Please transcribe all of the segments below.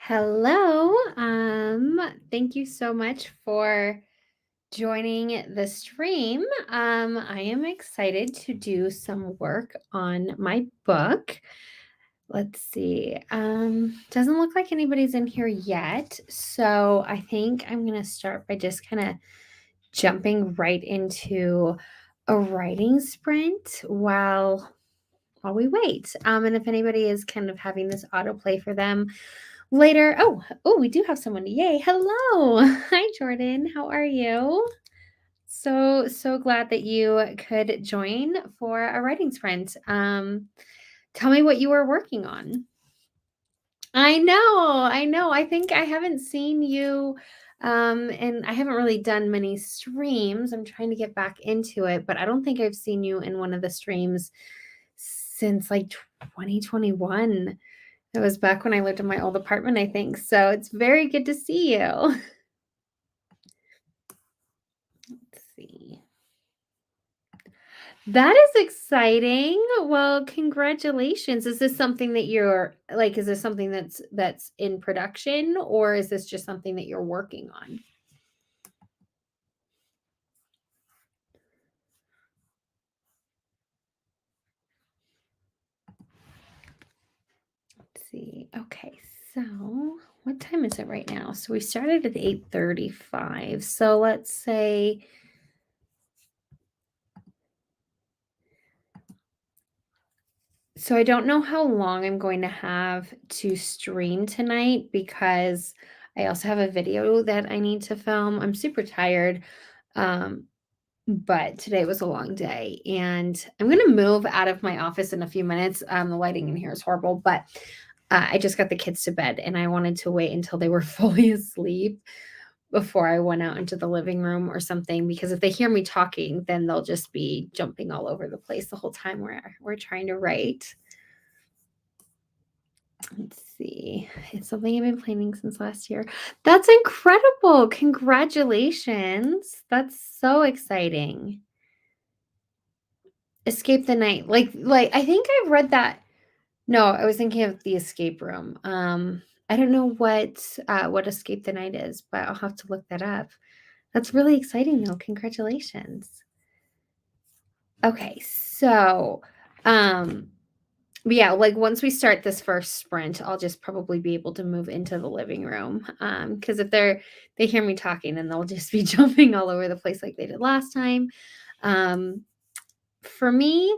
Hello. Thank you so much for joining the stream. I am excited to do some work on my book. Let's see. Doesn't look like anybody's in here yet. So I think I'm gonna start by just kind of jumping right into a writing sprint while we wait. And if anybody is kind of having this autoplay for them later. Oh, we do have someone. Yay. Hello. Hi, Jordan. How are you? So glad that you could join for a writing sprint. Tell me what you were working on. I know. I think I haven't seen you and I haven't really done many streams. I'm trying to get back into it, but I don't think I've seen you in one of the streams since like 2021. It was back when I lived in my old apartment, I think. So it's very good to see you. Let's see. That is exciting. Well, congratulations. Is this something that you're like, is this something that's in production or is this just something that you're working on? Let's see. Okay. So what time is it right now? So we started at 8:35. So let's say so I don't know how long I'm going to have to stream tonight because I also have a video that I need to film. I'm super tired. Um, but today was a long day and I'm going to move out of my office in a few minutes. The lighting in here is horrible, but I just got the kids to bed and I wanted to wait until they were fully asleep before I went out into the living room or something because if they hear me talking, then they'll just be jumping all over the place the whole time we're trying to write. Let's see. It's something I've been planning since last year. That's incredible. Congratulations. That's so exciting. Escape the night. Like I think I've read that. No, I was thinking of the escape room. I don't know what escape the night is, but I'll have to look that up. That's really exciting though. Congratulations. Okay, so um but yeah, like once we start this first sprint, I'll just probably be able to move into the living room. Because if they hear me talking, then they'll just be jumping all over the place like they did last time. Um, for me,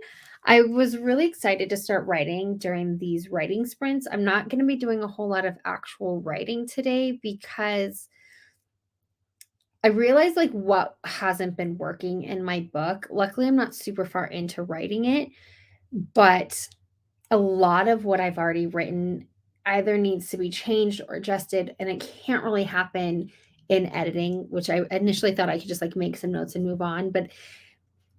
I was really excited to start writing during these writing sprints. I'm not going to be doing a whole lot of actual writing today because I realized like what hasn't been working in my book. Luckily, I'm not super far into writing it, but a lot of what I've already written either needs to be changed or adjusted, and it can't really happen in editing, which I initially thought I could just like make some notes and move on, but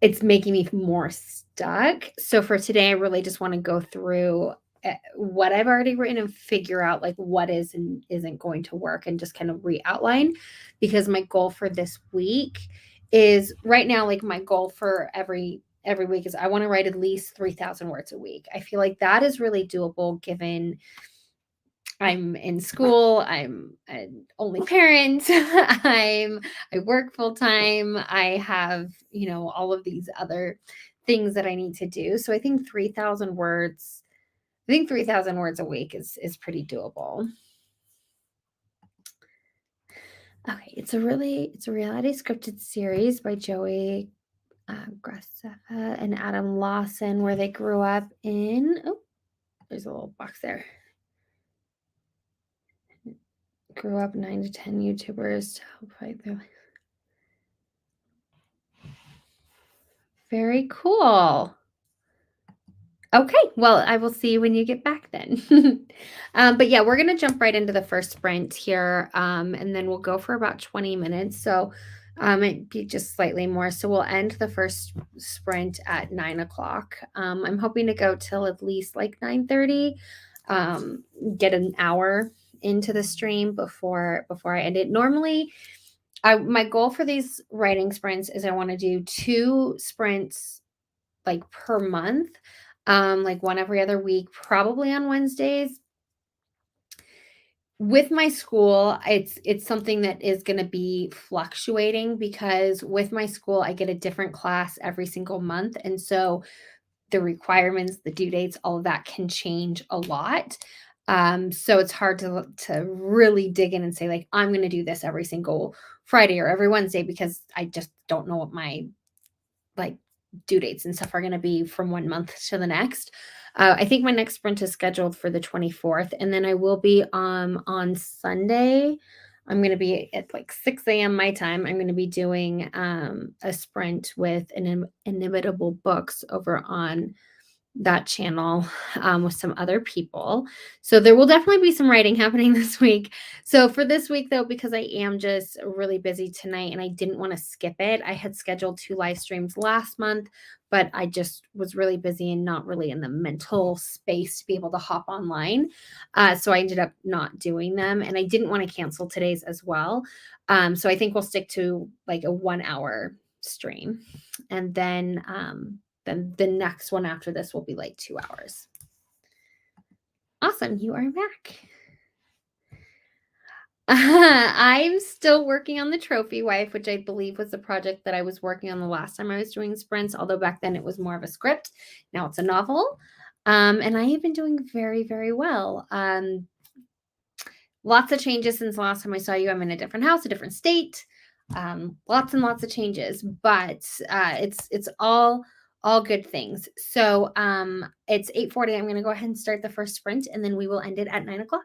it's making me more stuck. So for today, I really just want to go through what I've already written and figure out like what is and isn't going to work and just kind of re-outline because my goal for this week is right now like my goal for every week is I want to write at least 3,000 words a week. I feel like that is really doable given I'm in school, I'm an only parent, I work full time, I have, all of these other things that I need to do. So I think 3,000 words a week is pretty doable. Okay, it's a reality scripted series by Joey Graceffa and Adam Lawson, where they grew up in. Oh, there's a little box there. Grew up 9 to 10 YouTubers to help fight their. Very cool. Okay, well, I will see you when you get back then. But yeah, we're gonna jump right into the first sprint here, and then we'll go for about 20 minutes. So it'd be just slightly more. So we'll end the first sprint at 9 o'clock. I'm hoping to go till at least like 9:30. Get an hour into the stream before I end it. Normally, my goal for these writing sprints is I want to do 2 sprints like per month, like one every other week, probably on Wednesdays. With my school, it's something that is gonna be fluctuating because with my school, I get a different class every single month, and so the requirements, the due dates, all of that can change a lot. So it's hard to really dig in and say, like, I'm gonna do this every single Friday or every Wednesday because I just don't know what my like due dates and stuff are going to be from one month to the next. I think my next sprint is scheduled for the 24th, and then I will be on Sunday. I'm going to be at like 6 a.m. my time. I'm going to be doing a sprint with Inimitable Books over on that channel with some other people. So there will definitely be some writing happening this week. So for this week, though, because I am just really busy tonight and I didn't want to skip it, I had scheduled 2 live streams last month, but I just was really busy and not really in the mental space to be able to hop online. So I ended up not doing them. And I didn't want to cancel today's as well. So I think we'll stick to like a 1 hour stream. And then the next one after this will be like 2 hours. Awesome. You are back. I'm still working on the Trophy Wife, which I believe was the project that I was working on the last time I was doing sprints, although back then it was more of a script. Now it's a novel. And I have been doing very, very well. Lots of changes since the last time I saw you. I'm in a different house, a different state. Lots and lots of changes, but it's all good things. So it's 8:40. I'm going to go ahead and start the first sprint, and then we will end it at 9 o'clock.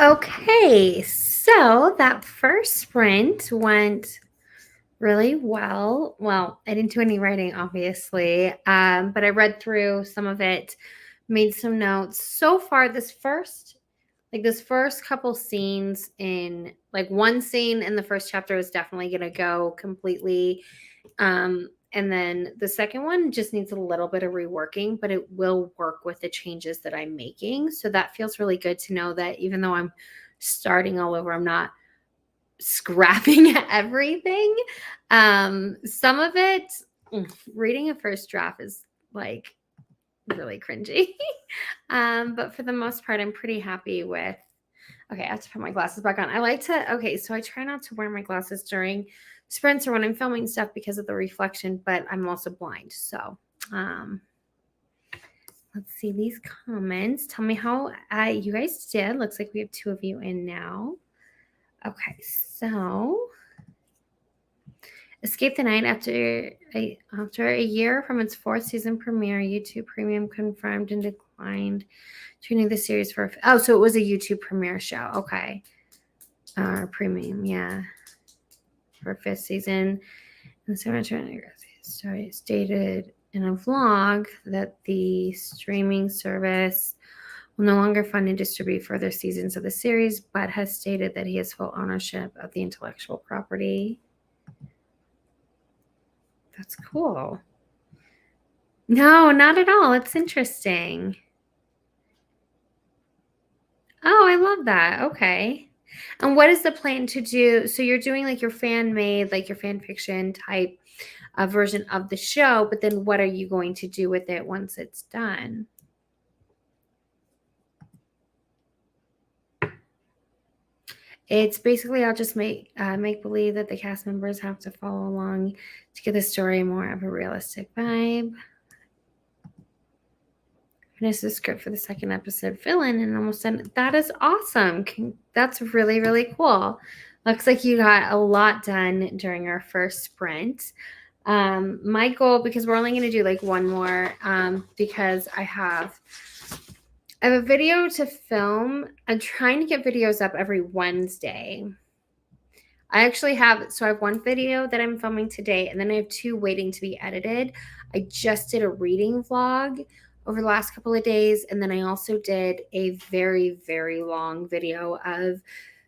Okay, so that first sprint went really well. Well, I didn't do any writing, obviously, but I read through some of it, made some notes. So far, this first couple scenes in like one scene in the first chapter is definitely gonna go completely. And then the second one just needs a little bit of reworking, but it will work with the changes that I'm making. So that feels really good to know that even though I'm starting all over, I'm not scrapping everything. Some of it, reading a first draft is like really cringy. But for the most part, I'm pretty happy with. Okay, I have to put my glasses back on. I like to, okay, so I try not to wear my glasses during sprints or when I'm filming stuff because of the reflection, but I'm also blind. So, um, let's see these comments. Tell me how you guys did. Looks like we have 2 of you in now. Okay, so Escape the Night after a year from its 4th season premiere, YouTube Premium confirmed and declined tuning the series for. Oh, so it was a YouTube premiere show. Okay, premium, yeah, for 5th season. And so story stated in a vlog that the streaming service will no longer fund and distribute further seasons of the series, but has stated that he has full ownership of the intellectual property. That's cool. No, not at all. It's interesting. Oh, I love that. Okay. And what is the plan to do? So you're doing like your fan made, like your fan fiction type version of the show, but then what are you going to do with it once it's done? It's basically I'll just make believe that the cast members have to follow along to give the story more of a realistic vibe. Finish the script for the second episode, villain, and almost done. That is awesome. That's really, really cool. Looks like you got a lot done during our first sprint. My goal, because we're only going to do like one more, because I have a video to film. I'm trying to get videos up every Wednesday. I actually have, so I have one video that I'm filming today, and then I have 2 waiting to be edited. I just did a reading vlog over the last couple of days, and then I also did a very, very long video of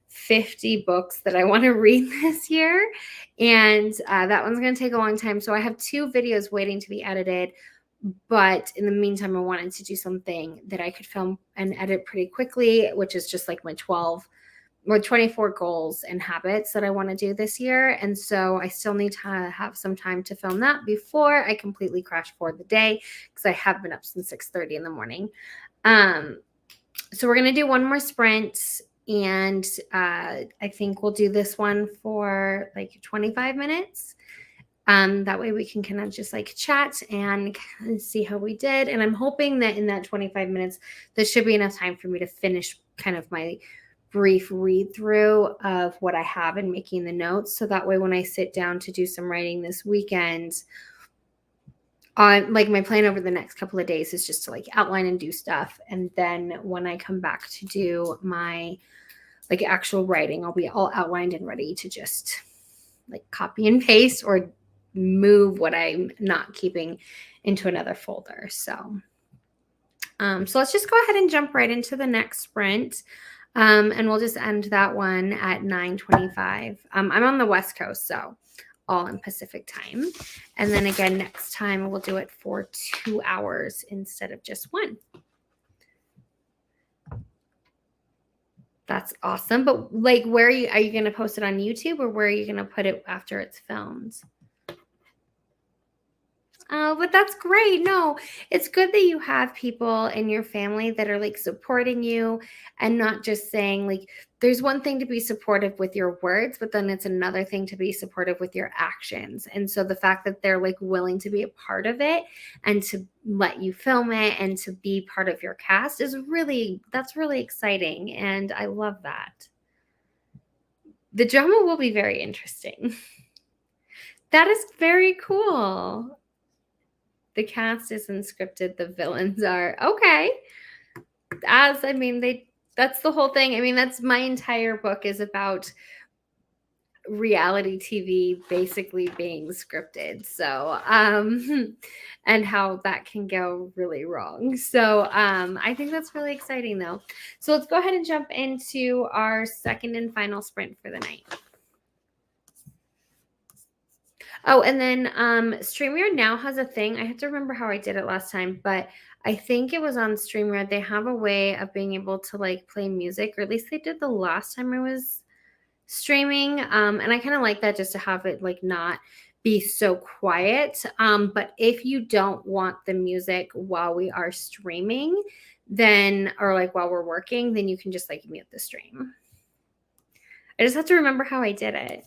50 books that I want to read this year. And that one's going to take a long time. So I have 2 videos waiting to be edited. But in the meantime, I wanted to do something that I could film and edit pretty quickly, which is just like my 12 or 24 goals and habits that I want to do this year. And so I still need to have some time to film that before I completely crash for the day, because I have been up since 6:30 in the morning. So we're going to do one more sprint, and I think we'll do this one for like 25 minutes. That way we can kind of just like chat and kind of see how we did. And I'm hoping that in that 25 minutes, there should be enough time for me to finish kind of my brief read through of what I have and making the notes. So that way, when I sit down to do some writing this weekend, like my plan over the next couple of days is just to like outline and do stuff. And then when I come back to do my like actual writing, I'll be all outlined and ready to just like copy and paste or move what I'm not keeping into another folder. So let's just go ahead and jump right into the next sprint. And we'll just end that one at 9:25. I'm on the West Coast, so all in Pacific time. And then again, next time we'll do it for 2 hours instead of just 1. That's awesome. But like, where are you going to post it on YouTube, or where are you going to put it after it's filmed? Oh, but that's great. No, it's good that you have people in your family that are like supporting you and not just saying, like, there's one thing to be supportive with your words, but then it's another thing to be supportive with your actions. And so the fact that they're like willing to be a part of it and to let you film it and to be part of your cast that's really exciting. And I love that. The drama will be very interesting. That is very cool. The cast isn't scripted, the villains are. Okay. They That's the whole thing. I mean, that's my entire book is about reality TV basically being scripted. So, and how that can go really wrong. So, I think that's really exciting though. So, let's go ahead and jump into our second and final sprint for the night. Oh, and then StreamYard now has a thing. I have to remember how I did it last time, but I think it was on StreamYard. They have a way of being able to like play music, or at least they did the last time I was streaming. And I kind of like that just to have it like not be so quiet. But if you don't want the music while we are streaming, then or like while we're working, then you can just like mute the stream. I just have to remember how I did it.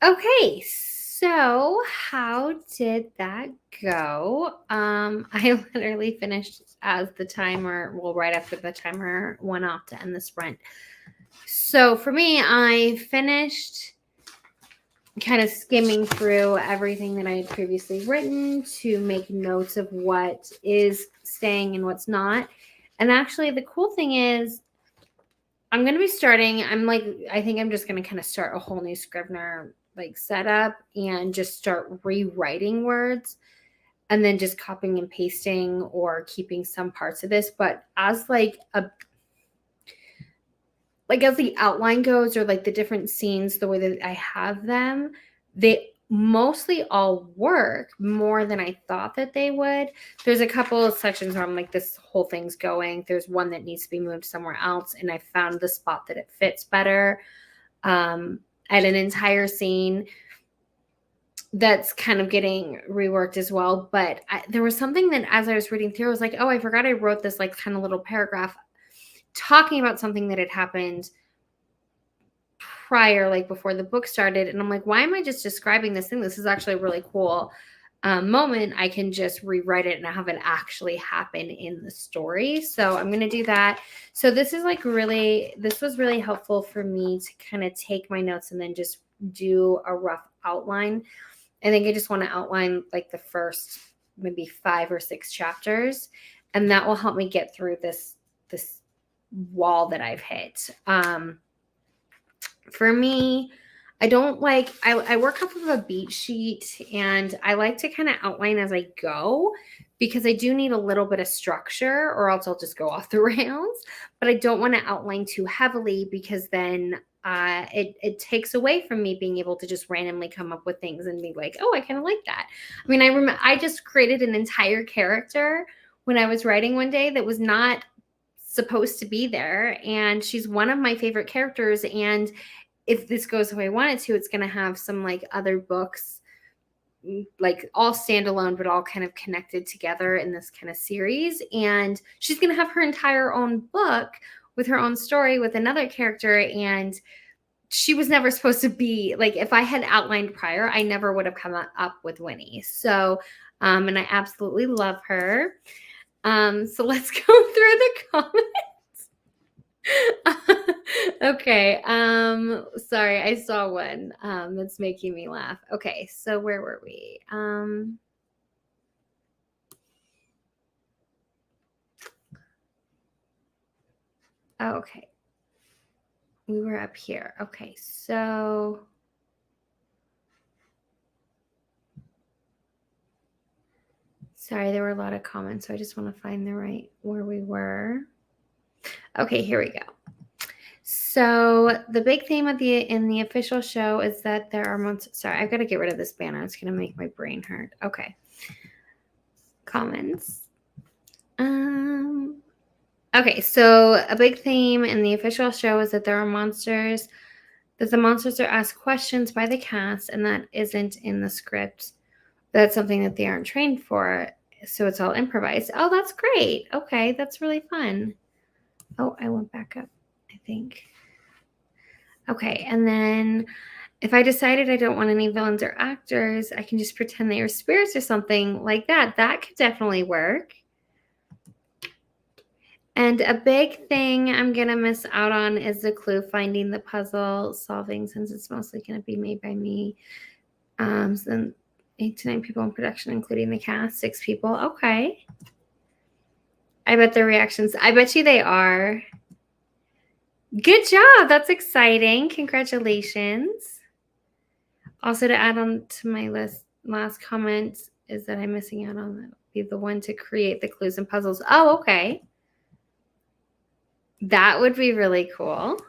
Okay, so how did that go? I literally finished as the timer, well, right after the timer went off to end the sprint. So for me, I finished kind of skimming through everything that I had previously written to make notes of what is staying and what's not. And actually, the cool thing is, I'm going to be starting, I think I'm just going to kind of start a whole new Scrivener like setup and just start rewriting words and then just copying and pasting or keeping some parts of this. But as as the outline goes, or like the different scenes, the way that I have them, they mostly all work more than I thought that they would. There's a couple of sections where I'm like, this whole thing's going. There's one that needs to be moved somewhere else, and I found the spot that it fits better. At an entire scene that's kind of getting reworked as well. But there was something that as I was reading through, I was like, oh, I forgot I wrote this like kind of little paragraph talking about something that had happened prior, like before the book started. And I'm like, why am I just describing this thing? This is actually a really cool moment. I can just rewrite it and have it actually happen in the story. So I'm going to do that. So this was really helpful for me to kind of take my notes and then just do a rough outline. I think I just want to outline like the first maybe 5 or 6 chapters, and that will help me get through this wall that I've hit. For me, I work off of a beat sheet, and I like to kind of outline as I go because I do need a little bit of structure, or else I'll just go off the rails. But I don't want to outline too heavily because then it takes away from me being able to just randomly come up with things and be like, oh, I kind of like that. I mean, I just created an entire character when I was writing one day that was not supposed to be there, and she's one of my favorite characters. And if this goes the way I want it to, it's going to have some like other books, like all standalone, but all kind of connected together in this kind of series. And she's going to have her entire own book with her own story with another character. And she was never supposed to be like, if I had outlined prior, I never would have come up with Winnie. So, and I absolutely love her. So let's go through the comments. Okay. Sorry, I saw one that's making me laugh. Okay, so where were we? Okay. We were up here. Okay, so sorry, there were a lot of comments, so I just want to find the right where we were. Okay, here we go. So the big theme of in the official show is that there are months. Sorry, I've got to get rid of this banner. It's going to make my brain hurt. Okay. Comments. Okay, so a big theme in the official show is that there are monsters, that the monsters are asked questions by the cast, and that isn't in the script. That's something that they aren't trained for, so it's all improvised. Oh, that's great. Okay, that's really fun. Oh, I went back up, I think. Okay, and then if I decided I don't want any villains or actors, I can just pretend they are spirits or something like that. That could definitely work. And a big thing I'm going to miss out on is the clue finding, the puzzle solving, since it's mostly going to be made by me. So then 8 to 9 people in production, including the cast, 6 people. Okay. I bet their reactions, I bet you they are. Good job. That's exciting. Congratulations. Also, to add on to my last comment is that I'm missing out on the one to create the clues and puzzles. Oh, okay. That would be really cool.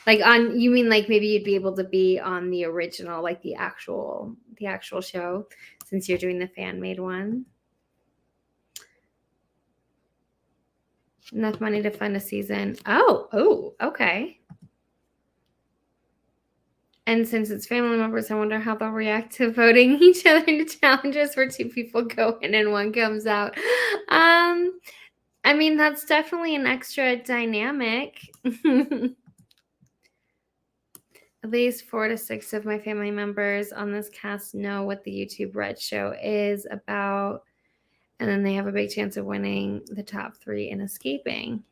Like you mean like maybe you'd be able to be on the original, like the actual show, since you're doing the fan-made one. Enough money to fund a season. Oh, okay. And since it's family members, I wonder how they'll react to voting each other into challenges where 2 people go in and 1 comes out. I mean, that's definitely an extra dynamic. At least 4 to 6 of my family members on this cast know what the YouTube Red Show is about, and then they have a big chance of winning the top 3 and escaping.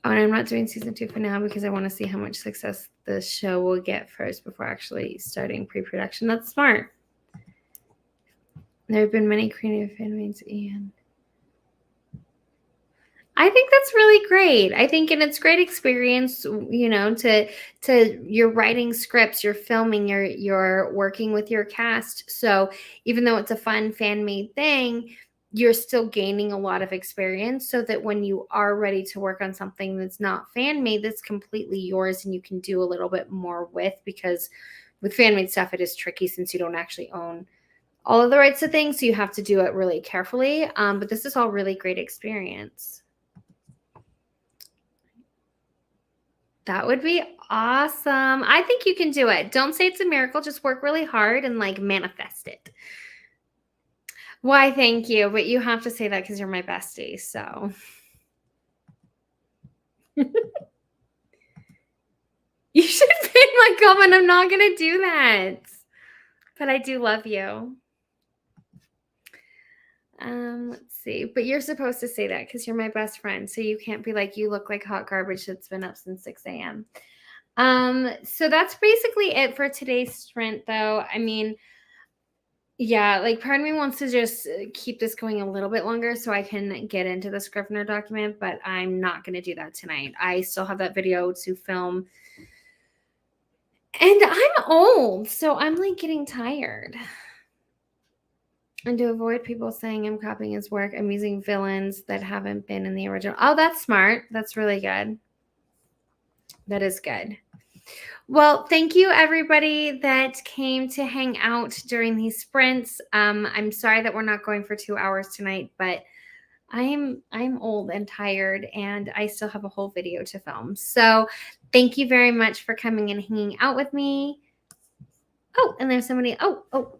Oh, and I'm not doing season 2 for now because I want to see how much success the show will get first before actually starting pre-production. That's smart. There have been many creative fanmates, and I think that's really great. I think, and it's great experience, to you're writing scripts, you're filming, you're working with your cast. So even though it's a fun fan made thing, you're still gaining a lot of experience so that when you are ready to work on something that's not fan made, that's completely yours and you can do a little bit more with, because with fan made stuff, it is tricky since you don't actually own all of the rights to things. So you have to do it really carefully. But this is all really great experience. That would be awesome. I think you can do it. Don't say it's a miracle. Just work really hard and manifest it. Why, thank you. But you have to say that because you're my bestie. So. You should pin my comment. I'm not going to do that. But I do love you. Let's see. But you're supposed to say that because you're my best friend. So you can't be like, you look like hot garbage that's been up since 6 a.m. So that's basically it for today's sprint, though. I mean, yeah, part of me wants to just keep this going a little bit longer so I can get into the Scrivener document, but I'm not going to do that tonight. I still have that video to film. And I'm old, so I'm getting tired. And to avoid people saying I'm copying his work, I'm using villains that haven't been in the original. Oh, that's smart. That's really good. That is good. Well, thank you everybody that came to hang out during these sprints. I'm sorry that we're not going for 2 hours tonight, but I'm old and tired and I still have a whole video to film. So thank you very much for coming and hanging out with me. Oh, and there's somebody. Oh.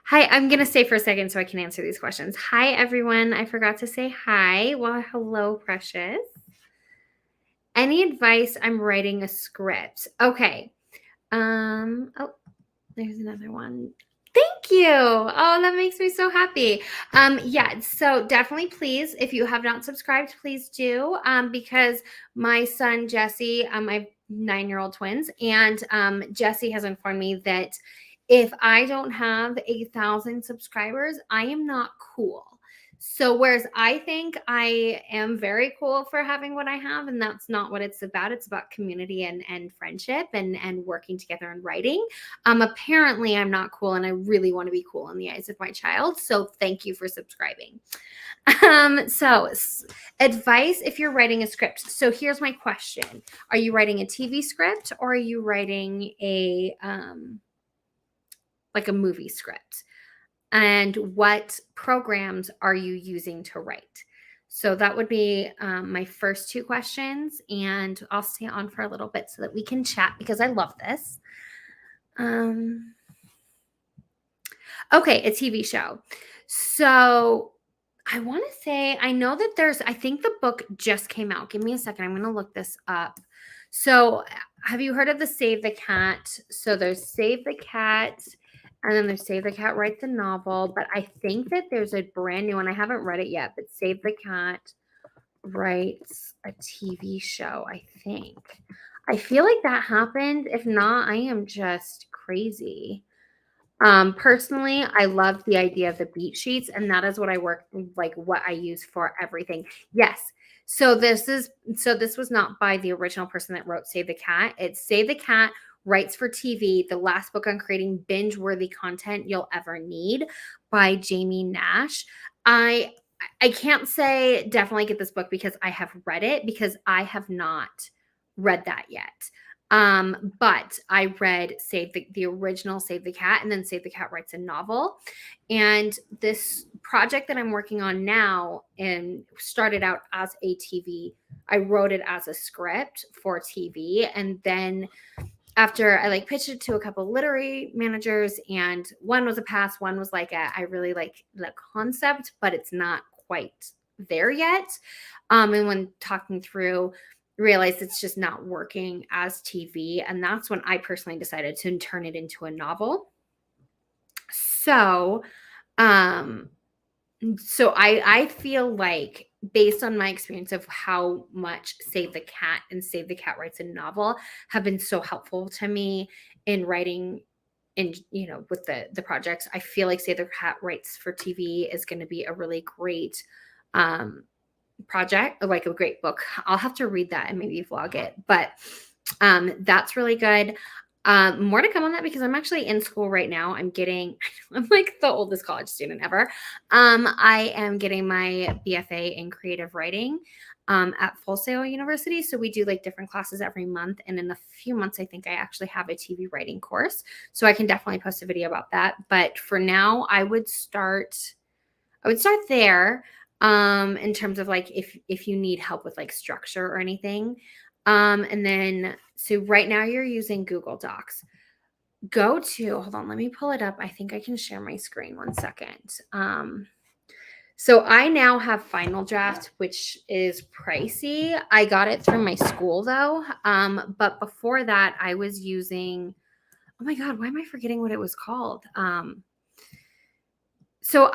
Hi, I'm going to stay for a second so I can answer these questions. Hi, everyone. I forgot to say hi. Well, hello, Precious. Any advice? I'm writing a script. Okay. Oh, there's another one. Thank you. Oh, that makes me so happy. Yeah, so definitely please, if you have not subscribed, please do, because my son, Jesse, I have 9-year-old twins, and Jesse has informed me that if I don't have 1,000 subscribers, I am not cool. So whereas I think I am very cool for having what I have, and that's not what it's about. It's about community and friendship and working together and writing. Apparently I'm not cool, and I really want to be cool in the eyes of my child. So thank you for subscribing. So advice if you're writing a script. So here's my question. Are you writing a TV script or are you writing a movie script? And what programs are you using to write? So that would be my first 2 questions, and I'll stay on for a little bit so that we can chat because I love this. Okay, a TV show. So I want to say, I know that I think the book just came out. Give me a second. I'm going to look this up. So have you heard of the Save the Cat? So there's Save the Cat, and then there's Save the Cat Writes a Novel. But I think that there's a brand new one. I haven't read it yet, but Save the Cat Writes a TV show, I think. I feel like that happened. If not, I am just crazy. Personally, I love the idea of the beat sheets, and that is what I what I use for everything. Yes. So this was not by the original person that wrote Save the Cat. It's Save the Cat Writes for TV, the last book on creating binge-worthy content you'll ever need, by Jamie Nash. I can't say definitely get this book because I have read it, because I have not read that yet. But I read the original Save the Cat, and then Save the Cat Writes a Novel. And this project that I'm working on now and started out as a TV, I wrote it as a script for TV. And then after I pitched it to a couple literary managers, and one was a pass, one was I really like the concept, but it's not quite there yet. And when talking through realized it's just not working as TV. And that's when I personally decided to turn it into a novel. So, um, so I feel like based on my experience of how much Save the Cat and Save the Cat Writes a Novel have been so helpful to me in writing and with the projects, I feel like Save the Cat Writes for TV is going to be a really great um project, like a great book. I'll have to read that and maybe vlog it. But that's really good. More to come on that because I'm actually in school right now. I'm like the oldest college student ever. I am getting my BFA in creative writing at Full Sail University. So we do like different classes every month. And in a few months, I think I actually have a TV writing course. So I can definitely post a video about that. But for now, I would start there in terms of like if you need help with like structure or anything. And then so right now you're using Google Docs. Hold on, let me pull it up. I think I can share my screen 1 second. So I now have Final Draft, which is pricey. I got it through my school though. But before that, I was using, oh my God, why am I forgetting what it was called? So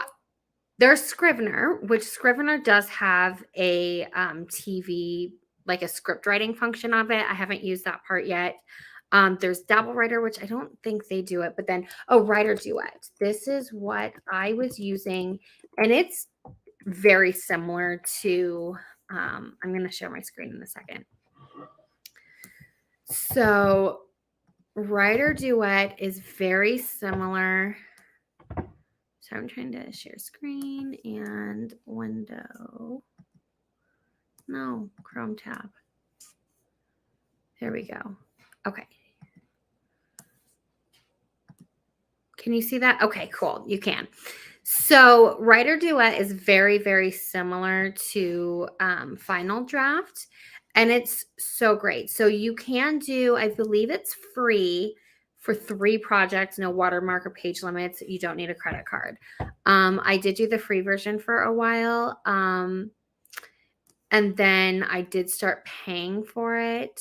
there's Scrivener, which Scrivener does have a TV, like a script writing function of it. I haven't used that part yet. There's Dabble Writer, which I don't think they do it, but then, Writer Duet. This is what I was using, and it's very similar to, I'm going to share my screen in a second. So Writer Duet is very similar. So I'm trying to share screen and window. No, Chrome tab. There we go. Okay. Can you see that? Okay, cool. You can. So Writer Duet is very, very similar to Final Draft, and it's so great. So you can do, I believe it's free for 3 projects, no watermark or page limits. You don't need a credit card. I did do the free version for a while, and then I did start paying for it.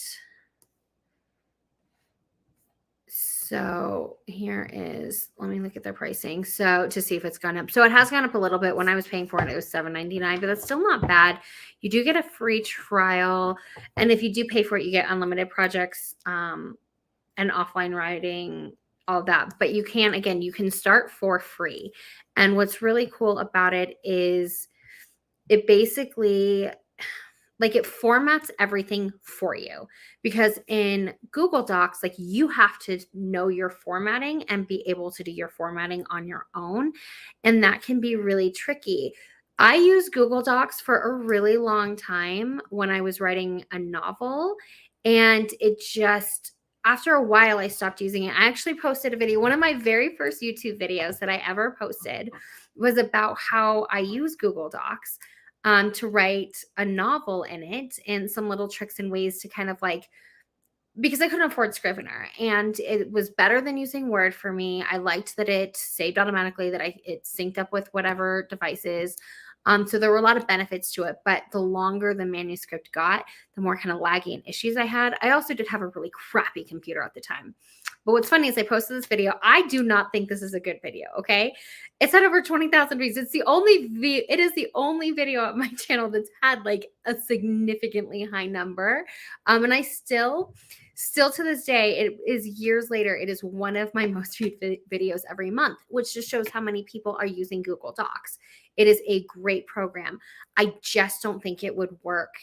So here is, let me look at their pricing. So to see if it's gone up. So it has gone up a little bit. When I was paying for it, it was $7.99, but that's still not bad. You do get a free trial. And if you do pay for it, you get unlimited projects and offline writing, all that. But you can start for free. And what's really cool about it is it basically, like, it formats everything for you, because in Google Docs, like, you have to know your formatting and be able to do your formatting on your own. And that can be really tricky. I used Google Docs for a really long time when I was writing a novel. And it just, after a while, I stopped using it. I actually posted a video. One of my very first YouTube videos that I ever posted was about how I use Google Docs to write a novel in it, and some little tricks and ways to kind of like, because I couldn't afford Scrivener and it was better than using Word for me. I liked that it saved automatically, that it synced up with whatever devices. So there were a lot of benefits to it, but the longer the manuscript got, the more kind of laggy and issues I had. I also did have a really crappy computer at the time. But what's funny is I posted this video. I do not think this is a good video, okay? It's had over 20,000 views. It is the only video on my channel that's had like a significantly high number. And I still to this day, it is years later, it is one of my most viewed videos every month, which just shows how many people are using Google Docs. It is a great program. I just don't think it would work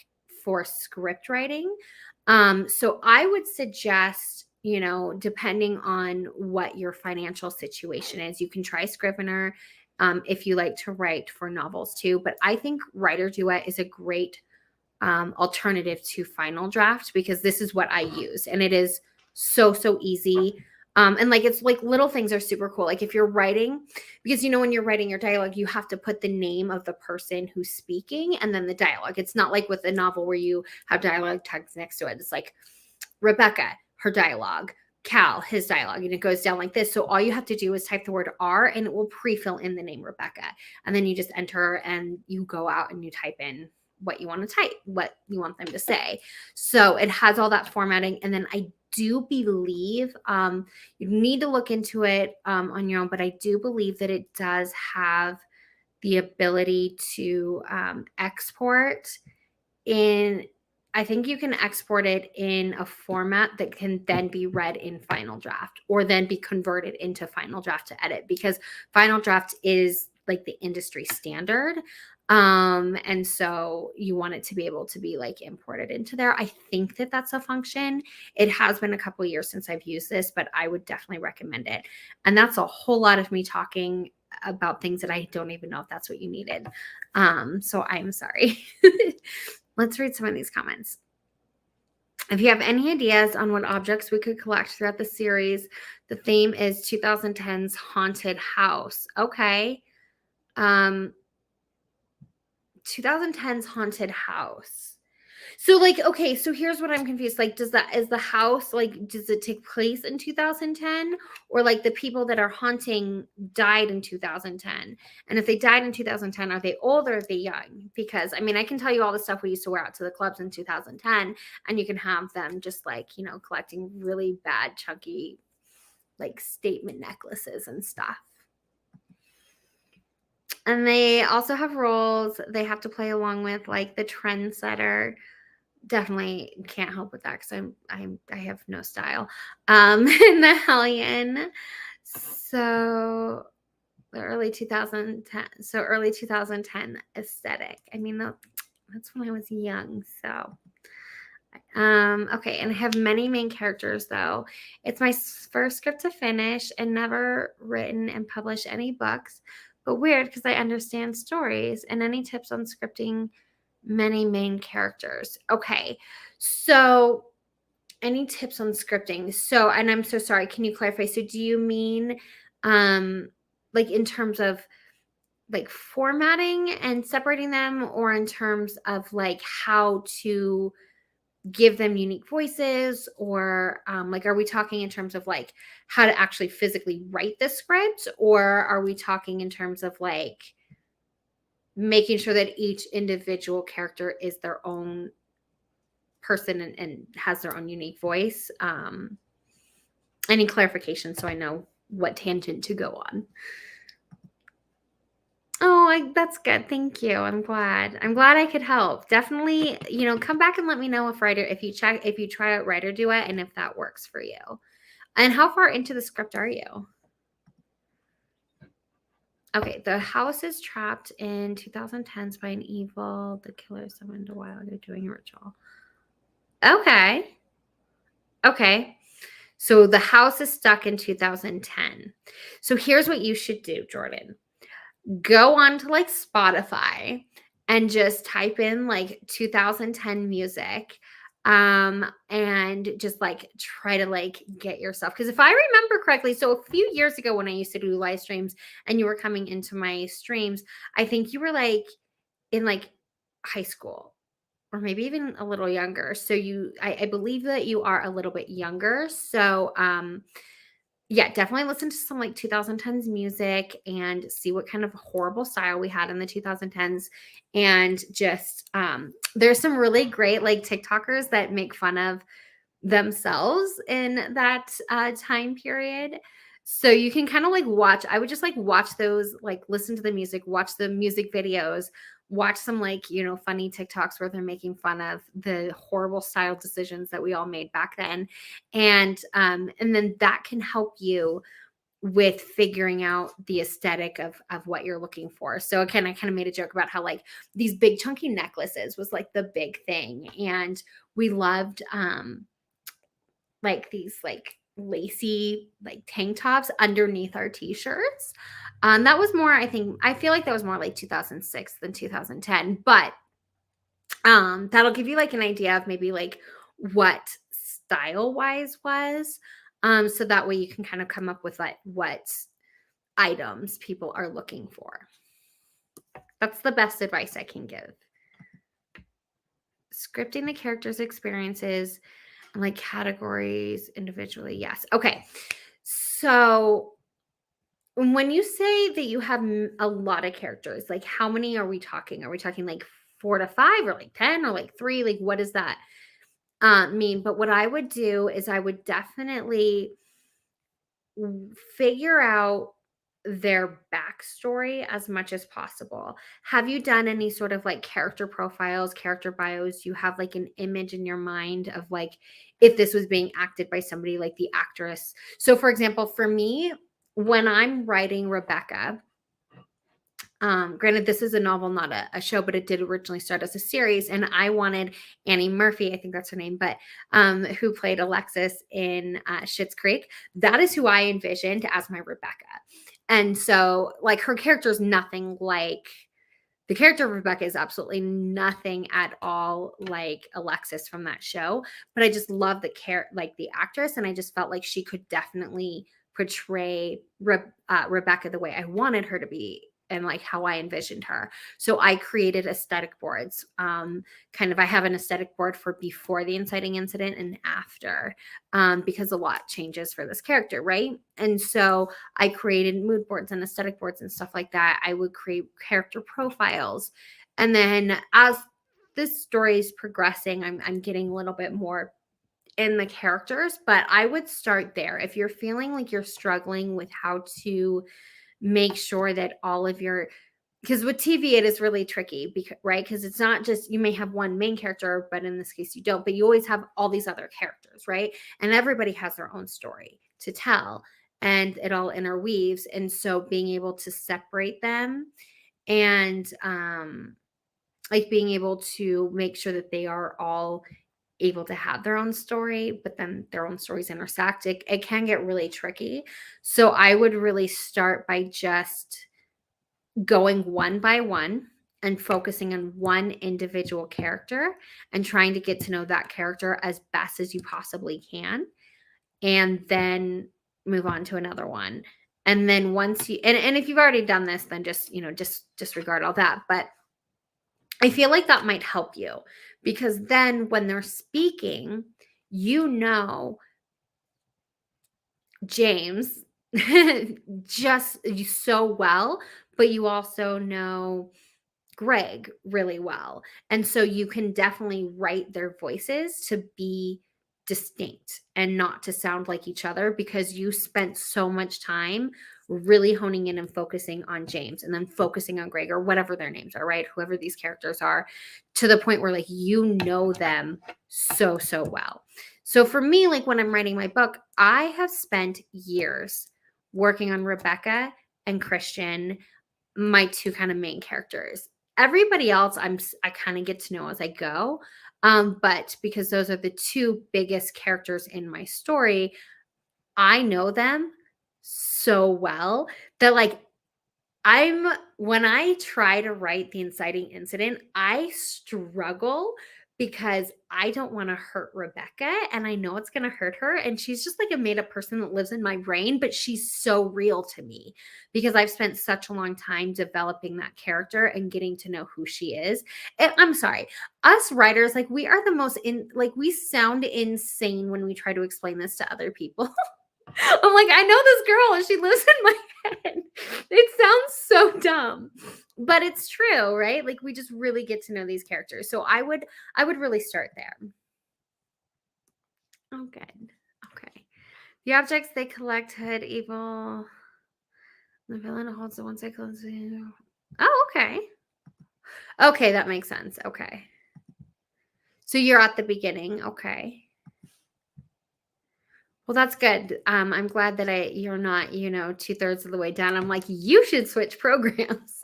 for script writing. So I would suggest, depending on what your financial situation is, you can try Scrivener if you like to write for novels too. But I think Writer Duet is a great alternative to Final Draft, because this is what I use, and it is so easy. And like, it's like little things are super cool. Like if you're writing, because when you're writing your dialogue, you have to put the name of the person who's speaking and then the dialogue. It's not like with a novel where you have dialogue tags next to it. It's like Rebecca, her dialogue, Cal, his dialogue, and it goes down like this. So all you have to do is type the word R and it will pre-fill in the name Rebecca. And then you just enter and you go out and you type in what you want to type, what you want them to say. So it has all that formatting. And then I do believe you need to look into it on your own, but I do believe that it does have the ability to export in, I think you can export it in a format that can then be read in Final Draft or then be converted into Final Draft to edit, because Final Draft is like the industry standard. And so you want it to be able to be like imported into there. I think that that's a function. It has been a couple of years since I've used this, but I would definitely recommend it. And that's a whole lot of me talking about things that I don't even know if that's what you needed. So I'm sorry. Let's read some of these comments. If you have any ideas on what objects we could collect throughout the series, the theme is 2010's haunted house. Okay. 2010's haunted house. So like, okay, so here's what I'm confused. Like, is the house, like, does it take place in 2010, or like the people that are haunting died in 2010? And if they died in 2010, are they old or are they young? Because I mean, I can tell you all the stuff we used to wear out to the clubs in 2010, and you can have them just like, collecting really bad, chunky, like statement necklaces and stuff. And they also have roles they have to play along with, like the trendsetter. Definitely can't help with that because I have no style. And the Hellion. So the early 2010. So early 2010 aesthetic. I mean, that's when I was young. So okay, and I have many main characters though. It's my first script to finish and never written and published any books, but weird because I understand stories. And any tips on scripting many main characters? Okay, so any tips on scripting? So, and I'm so sorry, can you clarify? So do you mean like in terms of like formatting and separating them, or in terms of like how to give them unique voices, or like, are we talking in terms of like how to actually physically write the script, or are we talking in terms of like making sure that each individual character is their own person and has their own unique voice? Any clarification so I know what tangent to go on? Oh, that's good. Thank you. I'm glad I could help. Definitely, come back and let me know if you try out Writer Duet and if that works for you. And how far into the script are you? Okay, the house is trapped in 2010s by an evil. The killer summoned a while ago doing a ritual. Okay. Okay. So the house is stuck in 2010. So here's what you should do, Jordan. Go on to like Spotify and just type in like 2010 music, and just like try to like get yourself, because if I remember correctly, so a few years ago when I used to do live streams and you were coming into my streams, I think you were like in like high school or maybe even a little younger. So I believe that you are a little bit younger. So yeah, definitely listen to some like 2010s music and see what kind of horrible style we had in the 2010s. And just there's some really great like TikTokers that make fun of themselves in that time period. So you can kind of like watch, I would just like watch those, like listen to the music, watch the music videos, watch some like, funny TikToks where they're making fun of the horrible style decisions that we all made back then. And then that can help you with figuring out the aesthetic of what you're looking for. So again, I kind of made a joke about how like these big chunky necklaces was like the big thing. And we loved like these like lacy like tank tops underneath our t-shirts. That was more, I feel like that was more like 2006 than 2010, but that'll give you like an idea of maybe like what style wise was. So that way you can kind of come up with like what items people are looking for. That's the best advice I can give. Scripting the characters' experiences and like categories individually. Yes. Okay. So when you say that you have a lot of characters, like how many are we talking? Are we talking like 4 to 5 or like 10 or like 3? Like, what does that mean? But what I would do is I would definitely figure out their backstory as much as possible. Have you done any sort of like character profiles, character bios? You have like an image in your mind of like if this was being acted by somebody like the actress. So, for example, for me, when I'm writing Rebecca, granted, this is a novel, not a show, but it did originally start as a series. And I wanted Annie Murphy, I think that's her name, but who played Alexis in Schitt's Creek. That is who I envisioned as my Rebecca. And so, like, her character is nothing like the character of Rebecca is absolutely nothing at all like Alexis from that show. But I just love like the actress, and I just felt like she could definitely portray Rebecca the way I wanted her to be and like how I envisioned her. So I created aesthetic boards. I have an aesthetic board for before the inciting incident and after, because a lot changes for this character, right? And so I created mood boards and aesthetic boards and stuff like that. I would create character profiles. And then as this story is progressing, I'm getting a little bit more in the characters, but I would start there. If you're feeling like you're struggling with how to make sure that all of your, because with TV it is really tricky, because right, because it's not just, you may have one main character, but in this case you don't, but you always have all these other characters, right? And everybody has their own story to tell, and it all interweaves. And so being able to separate them and like being able to make sure that they are all able to have their own story, but then their own stories intersect, it can get really tricky. So I would really start by just going one by one and focusing on one individual character and trying to get to know that character as best as you possibly can, and then move on to another one. And then once you, and if you've already done this, then just, just disregard all that. But I feel like that might help you, because then when they're speaking, you know James just so well, but you also know Greg really well. And so you can definitely write their voices to be distinct and not to sound like each other, because you spent so much time really honing in and focusing on James and then focusing on Greg or whatever their names are, right? Whoever these characters are, to the point where like you know them so well. So for me, like when I'm writing my book, I have spent years working on Rebecca and Christian, my two kind of main characters. Everybody else I kind of get to know as I go. But because those are the two biggest characters in my story, I know them so well that like when I try to write the inciting incident, I struggle because I don't want to hurt Rebecca, and I know it's going to hurt her, and she's just like a made up person that lives in my brain, but she's so real to me because I've spent such a long time developing that character and getting to know who she is. And I'm sorry, us writers, like we are the most like we sound insane when we try to explain this to other people. I'm like, I know this girl and she lives in my head. It sounds so dumb, but it's true, right? Like we just really get to know these characters. So I would really start there. Oh, good. Okay. The objects they collect, Hood, evil. The villain holds the one cycle. Oh, okay. Okay, that makes sense. Okay. So you're at the beginning. Okay. Well, that's good. I'm glad that you're not, 2/3 of the way down. I'm like, you should switch programs.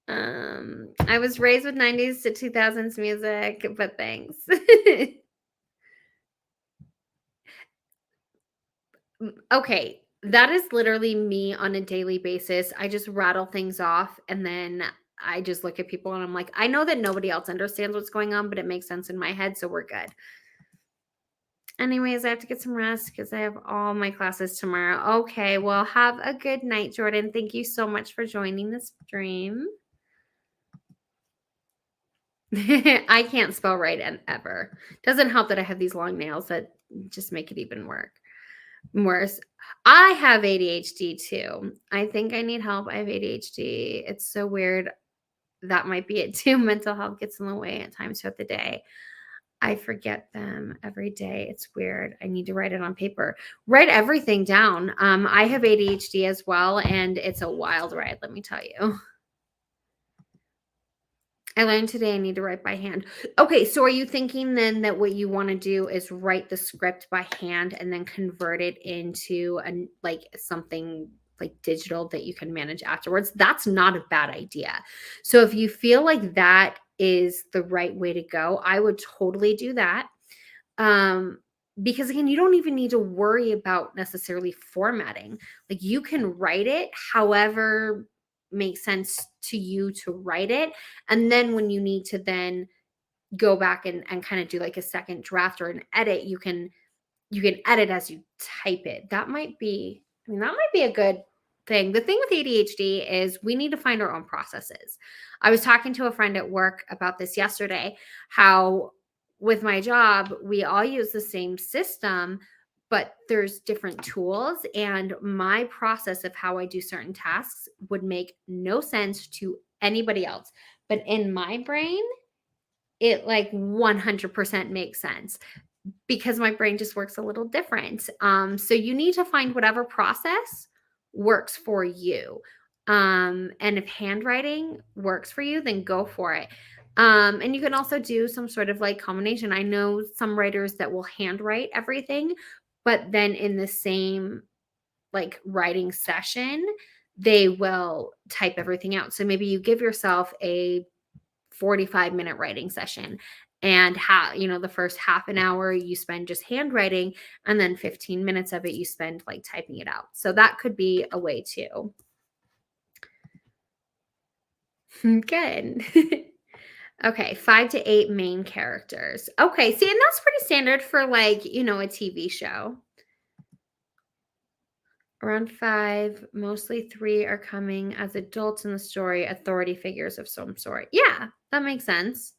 I was raised with 90s to 2000s music, but thanks. Okay, that is literally me on a daily basis. I just rattle things off and then I just look at people and I'm like, I know that nobody else understands what's going on, but it makes sense in my head, so we're good. Anyways, I have to get some rest because I have all my classes tomorrow. Okay, well, have a good night, Jordan. Thank you so much for joining the stream. I can't spell right ever. Doesn't help that I have these long nails that just make it even worse. I have ADHD too. I think I need help. I have ADHD. It's so weird. that might be it too. Mental health gets in the way at times throughout the day. I forget them every day. It's weird. I need to write it on paper. Write everything down. I have ADHD as well, and it's a wild ride, let me tell you. I learned today I need to write by hand. Okay, so are you thinking then that what you want to do is write the script by hand and then convert it into like something like digital that you can manage afterwards? That's not a bad idea. So if you feel like that is the right way to go, I would totally do that. Um because again, you don't even need to worry about necessarily formatting. Like you can write it however makes sense to you to write it, and then when you need to then go back and kind of do like a second draft or an edit, you can edit as you type it. That might be, I mean, that might be a good thing. The thing with ADHD is we need to find our own processes. I was talking to a friend at work about this yesterday, how with my job, we all use the same system, but there's different tools. And my process of how I do certain tasks would make no sense to anybody else. But in my brain, it like 100% makes sense because my brain just works a little different. So you need to find whatever process works for you. And if handwriting works for you, then go for it. And you can also do some sort of like combination. I know some writers that will handwrite everything, but then in the same like writing session, they will type everything out. So maybe you give yourself a 45-minute writing session, and the first half an hour you spend just handwriting, and then 15 minutes of it you spend like typing it out. So that could be a way too. Good. Okay, 5 to 8 main characters. Okay, see, and that's pretty standard for like, a TV show. Around 5, mostly 3 are coming as adults in the story, authority figures of some sort. Yeah, that makes sense.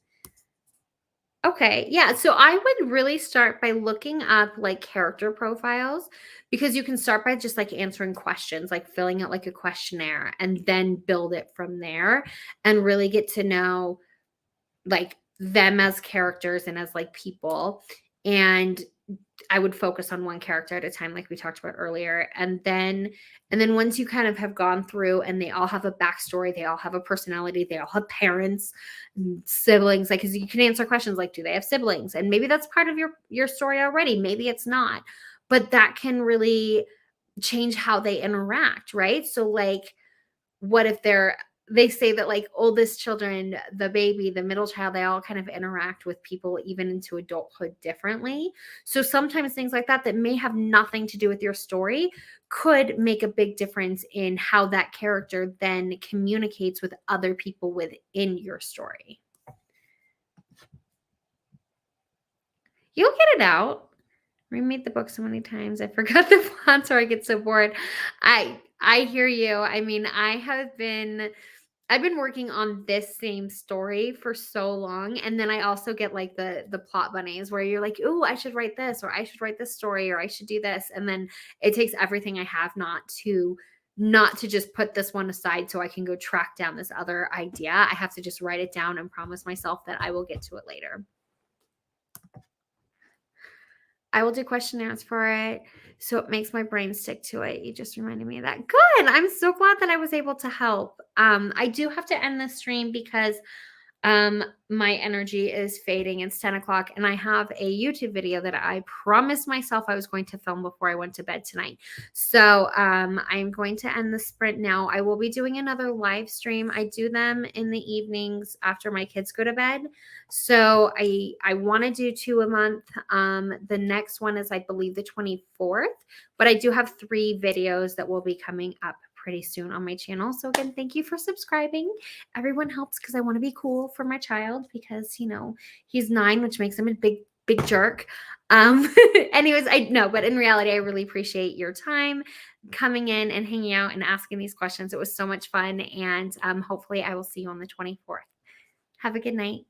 Okay, yeah, so I would really start by looking up, like, character profiles, because you can start by just, like, answering questions, like, filling out, like, a questionnaire, and then build it from there, and really get to know, like, them as characters and as, like, people, and I would focus on one character at a time, like we talked about earlier. And then once you kind of have gone through and they all have a backstory, they all have a personality, they all have parents, siblings, like, because you can answer questions like, do they have siblings? And maybe that's part of your story already. Maybe it's not. But that can really change how they interact, right? So like what if they say that like oldest children, the baby, the middle child, they all kind of interact with people even into adulthood differently. So sometimes things like that may have nothing to do with your story could make a big difference in how that character then communicates with other people within your story. You'll get it out. Remade the book so many times. I forgot the plots or I get so bored. I hear you. I mean, I've been working on this same story for so long, and then I also get like the plot bunnies where you're like, "Ooh, I should write this, or I should write this story, or I should do this," and then it takes everything I have not to just put this one aside so I can go track down this other idea. I have to just write it down and promise myself that I will get to it later. I will do questionnaires for it, so it makes my brain stick to it. You just reminded me of that. Good. I'm so glad that I was able to help. I do have to end the stream because my energy is fading. It's 10 o'clock, and I have a YouTube video that I promised myself I was going to film before I went to bed tonight. So I'm going to end the sprint now. I will be doing another live stream. I do them in the evenings after my kids go to bed. So I want to do 2 a month. The next one is, I believe, the 24th, but I do have 3 videos that will be coming up pretty soon on my channel. So again, thank you for subscribing. Everyone helps because I want to be cool for my child because, he's 9, which makes him a big jerk. Anyways, I know, but in reality, I really appreciate your time coming in and hanging out and asking these questions. It was so much fun. And hopefully I will see you on the 24th. Have a good night.